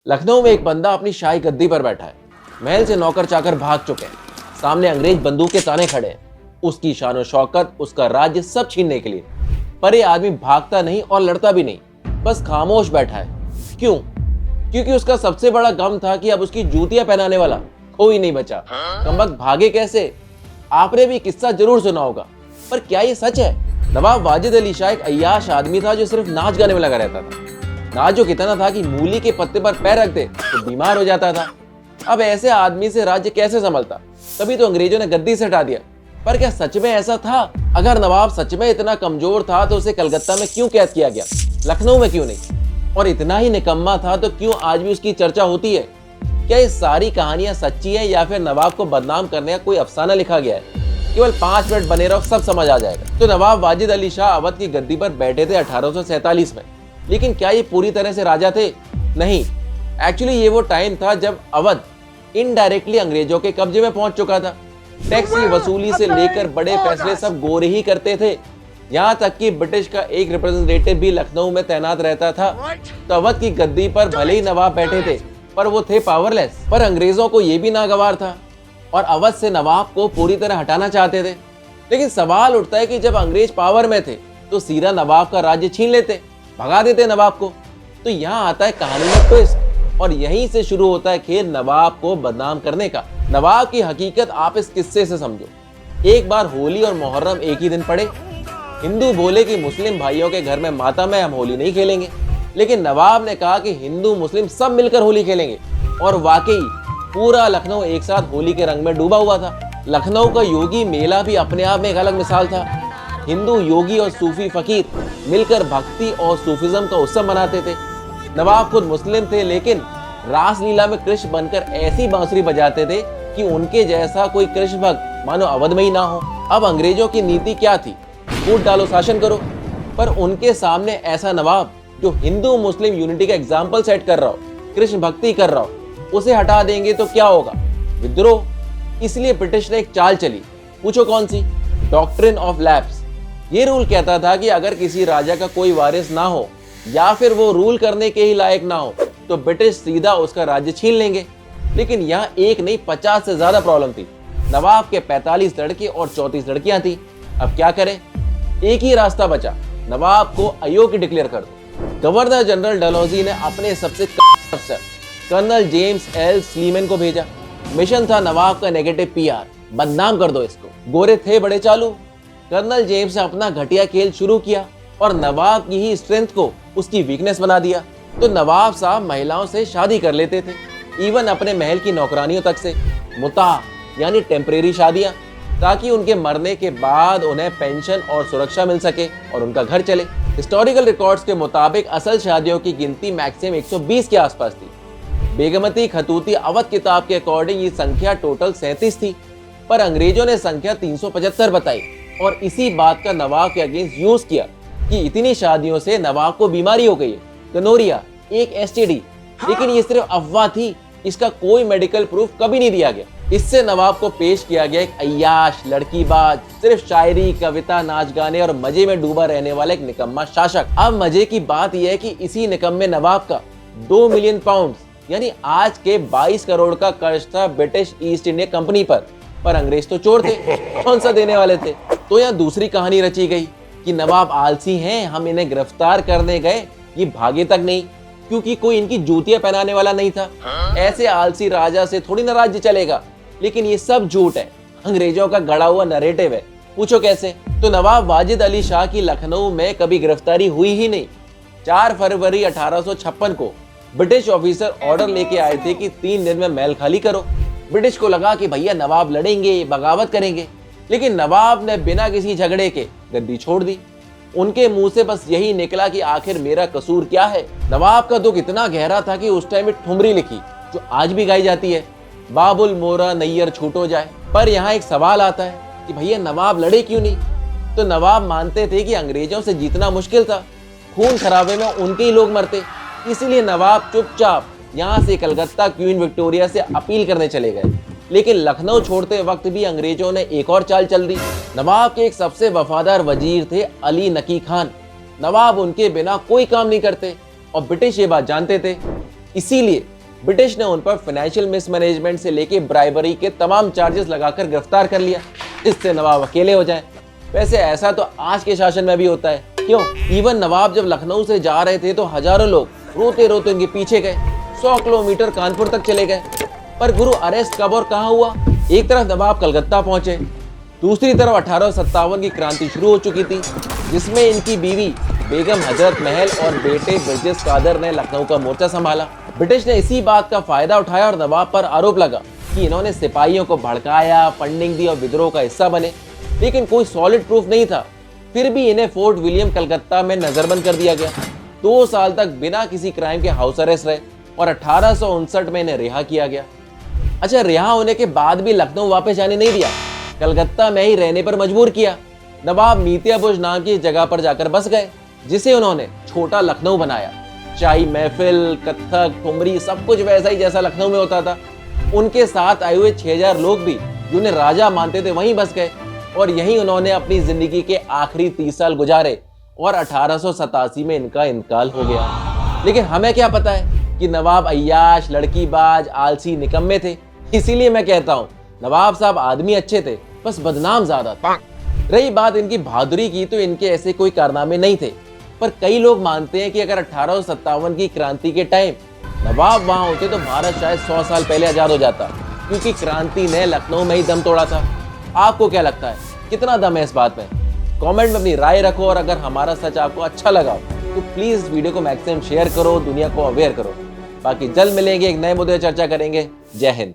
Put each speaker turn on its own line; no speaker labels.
लखनऊ में एक बंदा अपनी शाही गद्दी पर बैठा है। महल से नौकर चाकर भाग चुके हैं। सामने अंग्रेज बंदूकें ताने खड़े हैं। उसकी शान शौकत, उसका राज्य सब छीनने के लिए। पर ये आदमी भागता नहीं और लड़ता भी नहीं, बस खामोश बैठा है। क्यों? क्योंकि उसका सबसे बड़ा गम था कि अब उसकी जूतियां पहनाने वाला कोई नहीं बचा। कमबख्त भागे कैसे? आपने भी किस्सा जरूर सुना होगा, पर क्या ये सच है? नवाब वाजिद अली शाह एक अय्याश आदमी था जो सिर्फ नाच गाने में लगा रहता था। नाच जो कितना था कि मूली के पत्ते पर पैर रख दे तो बीमार हो जाता था। अब ऐसे आदमी से राज्य कैसे संभलता? तभी तो अंग्रेजों ने गद्दी से हटा दिया। पर क्या सच में ऐसा था? अगर नवाब सच में इतना कमजोर था तो उसे कलकत्ता में क्यों कैद किया गया, लखनऊ में क्यों नहीं? और इतना ही निकम्मा था तो क्यों आज भी उसकी चर्चा होती है? क्या ये सारी कहानियां सच्ची है या फिर नवाब को बदनाम करने का कोई अफसाना लिखा गया है? केवल 5 मिनट बने रहो, सब समझ आ जाएगा। तो नवाब वाजिद अली शाह अवध की गद्दी पर बैठे थे 1847 में। लेकिन क्या ये पूरी तरह से राजा थे? नहीं। एक्चुअली ये वो टाइम था जब अवध इनडायरेक्टली अंग्रेजों के कब्जे में पहुंच चुका था। टैक्स की वसूली से लेकर बड़े फैसले सब गोरे ही करते थे। यहाँ तक कि ब्रिटिश का एक रिप्रेजेंटेटिव भी लखनऊ में तैनात रहता था। तो अवध की गद्दी पर भले ही नवाब बैठे थे, पर वो थे पावरलेस। पर अंग्रेजों को ये भी नागवार था और अवध से नवाब को पूरी तरह हटाना चाहते थे। लेकिन सवाल उठता है कि जब अंग्रेज पावर में थे तो सीधा नवाब का राज्य छीन लेते, भगा देते नवाब को। तो यहाँ आता है कहानी में ट्विस्ट, और यहीं से शुरू होता है खेल नवाब को बदनाम करने का। नवाब की हकीकत आप इस किस्से से समझो। एक बार होली और मुहर्रम एक ही दिन पड़े। हिंदू बोले कि मुस्लिम भाइयों के घर में मातम है, हम होली नहीं खेलेंगे। लेकिन नवाब ने कहा कि हिंदू मुस्लिम सब मिलकर होली खेलेंगे। और वाकई पूरा लखनऊ एक साथ होली के रंग में डूबा हुआ था। लखनऊ का योगी मेला भी अपने आप में एक अलग मिसाल था। हिंदू योगी और सूफी फकीर मिलकर भक्ति और सूफिज्म का उत्सव मनाते थे। नवाब खुद मुस्लिम थे, लेकिन रासलीला में कृष्ण बनकर ऐसी बांसुरी बजाते थे कि उनके जैसा कोई कृष्ण भक्त मानो अवध में ही ना हो। अब अंग्रेजों की नीति क्या थी? फूट डालो, शासन करो। पर उनके सामने ऐसा नवाब जो हिंदू मुस्लिम यूनिटी का एग्जाम्पल सेट कर रहा हो, कृष्ण भक्ति कर रहा हो, उसे हटा देंगे तो क्या होगा? विद्रोह। इसलिए ब्रिटिश ने एक चाल चली। पूछो कौन सी? Doctrine of lapse. ये रूल कहता था कि अगर किसी राजा का कोई वारिस ना हो या फिर वो रूल करने के ही लायक ना हो तो ब्रिटिश सीधा उसका राज्य छीन लेंगे। लेकिन यहाँ एक नहीं 50 से ज्यादा प्रॉब्लम थी। नवाब के 45 लड़के और 34 लड़कियां थी। अब क्या करें? एक ही रास्ता बचा, नवाब को अयोग्य डिक्लेयर कर दो। गवर्नर जनरल डलहौजी ने अपने सबसे अफसर कर्नल जेम्स एल स्लीमन को भेजा। मिशन था नवाब का नेगेटिव पीआर, बदनाम कर दो इसको। गोरे थे बड़े चालू। कर्नल जेम्स ने अपना घटिया खेल शुरू किया और नवाब की ही स्ट्रेंथ को उसकी वीकनेस बना दिया। तो नवाब साहब महिलाओं से शादी कर लेते थे, इवन अपने महल की नौकरानियों तक से। मुता यानी टेम्परेरी शादियां, ताकि उनके मरने के बाद उन्हें पेंशन और सुरक्षा मिल सके और उनका घर चले। हिस्टोरिकल रिकॉर्ड्स के मुताबिक असल शादियों की गिनती मैक्सिमम 120 के आसपास थी। बेगमती खतूती अवध किताब के अकॉर्डिंग ये संख्या टोटल 37 थी, पर अंग्रेजों ने संख्या 375 बताई और इसी बात का नवाब के अगेंस्ट यूज किया कि इतनी शादियों से नवाब को बीमारी हो गई है, गनोरिया, एक एसटीडी। लेकिन ये सिर्फ अफवाह थी, इसका कोई मेडिकल प्रूफ कभी नहीं दिया गया। इससे नवाब को पेश किया गया एक अय्याश, लड़कीबाज, सिर्फ शायरी, कविता, नाच गाने और मजे में डूबा रहने वाला एक निकम्मा शासक। अब मजे की बात यह है कि इसी निकम्मे नवाब का 2 मिलियन पाउंड यानी आज के 22 करोड़ का कर्ज था ब्रिटिश ईस्ट इंडिया कंपनी पर अंग्रेज तो चोर थे, कौन सा देने वाले थे? तो यहाँ दूसरी कहानी रची गई कि नवाब आलसी हैं, हम इन्हें गिरफ्तार करने गए, ये भागे तक नहीं, क्योंकि कोई इनकी जूतियां पहनाने वाला नहीं था। ऐसे आलसी राजा से थोड़ी ना राज्य चलेगा। लेकिन ये सब झूठ है, अंग्रेजों का गढ़ा हुआ नरेटिव है। पूछो कैसे? तो नवाब वाजिद अली शाह की लखनऊ में कभी गिरफ्तारी हुई ही नहीं। 4 फरवरी 1856 को ब्रिटिश ऑफिसर ऑर्डर लेके आए थे कि 3 दिन में महल खाली करो। ब्रिटिश को लगा कि भैया नवाब लड़ेंगे, बगावत करेंगे। लेकिन नवाब ने बिना किसी झगड़े के गद्दी छोड़ दी। उनके मुंह से बस यही निकला कि आखिर मेरा कसूर क्या है। नवाब का दुख इतना गहरा था कि उस टाइम एक ठुमरी लिखी जो आज भी गाई जाती है, बाबुल मोरा नैयर छूटो जाए। पर यहाँ एक सवाल आता है कि भैया नवाब लड़े क्यों नहीं? तो नवाब मानते थे कि अंग्रेजों से जीतना मुश्किल था, खून खराबे में उनके ही लोग मरते। इसीलिए नवाब चुपचाप यहाँ से कलकत्ता क्वीन विक्टोरिया से अपील करने चले गए। लेकिन लखनऊ छोड़ते वक्त भी अंग्रेजों ने एक और चाल चल दी। नवाब के एक सबसे वफादार वजीर थे अली नकी खान। नवाब उनके बिना कोई काम नहीं करते और ब्रिटिश ये बात जानते थे। इसीलिए ब्रिटिश ने उन पर फाइनेंशियल मिसमैनेजमेंट से लेके ब्राइबरी के तमाम चार्जेस लगाकर गिरफ्तार कर लिया, इससे नवाब अकेले हो जाए। वैसे ऐसा तो आज के शासन में भी होता है, क्यों? इवन नवाब जब लखनऊ से जा रहे थे तो हजारों लोग रोते रोते उनके पीछे गए, 100 किलोमीटर कानपुर तक चले गए। पर गुरु अरेस्ट कब और कहाँ हुआ? एक तरफ नवाब कलकत्ता पहुंचे, दूसरी तरफ 1857 की क्रांति शुरू हो चुकी थी, जिसमें इनकी बीवी बेगम हजरत महल और बेटे ब्रिजेश कादर ने लखनऊ का मोर्चा संभाला। ब्रिटिश ने इसी बात का फायदा उठाया और नवाब पर आरोप लगा कि इन्होंने सिपाहियों को भड़काया, फंडिंग दी और विद्रोह का हिस्सा बने। लेकिन कोई सॉलिड प्रूफ नहीं था। फिर भी इन्हें फोर्ट विलियम कलकत्ता में नजरबंद कर दिया गया। 2 साल तक बिना किसी क्राइम के हाउस अरेस्ट रहे और 1859 में इन्हें रिहा किया गया। अच्छा, रिहा होने के बाद भी लखनऊ वापस जाने नहीं दिया, कलकत्ता में ही रहने पर मजबूर किया। नवाब मीतियाबुर्ज नाम की जगह पर जाकर बस गए, जिसे उन्होंने छोटा लखनऊ बनाया। शाही महफिल, कत्थक, ठुमरी सब कुछ वैसा ही जैसा लखनऊ में होता था। उनके साथ आए हुए 6000 लोग भी जिन्हें राजा मानते थे वहीं बस गए और यहीं उन्होंने अपनी जिंदगी के आखिरी 30 साल गुजारे और 1887 में इनका इंतकाल हो गया। लेकिन हमें क्या पता है कि नवाब अय्याश, लड़कीबाज, आलसी, निकम्मे थे। इसीलिए मैं कहता हूँ नवाब साहब आदमी अच्छे थे, बस बदनाम ज्यादा था। रही बात इनकी बहादुरी की, तो इनके ऐसे कोई कारनामे नहीं थे। पर कई लोग मानते हैं कि अगर 1857 की क्रांति के टाइम नवाब वहां होते तो भारत शायद 100 साल पहले आजाद हो जाता, क्योंकि क्रांति ने लखनऊ में ही दम तोड़ा था। आपको क्या लगता है, कितना दम है इस बात में? कमेंट में अपनी राय रखो और अगर हमारा सच आपको अच्छा लगा तो प्लीज वीडियो को मैक्सिमम शेयर करो, दुनिया को अवेयर करो। बाकी जल्द मिलेंगे, एक नए मुद्दे पर चर्चा करेंगे। जय हिंद।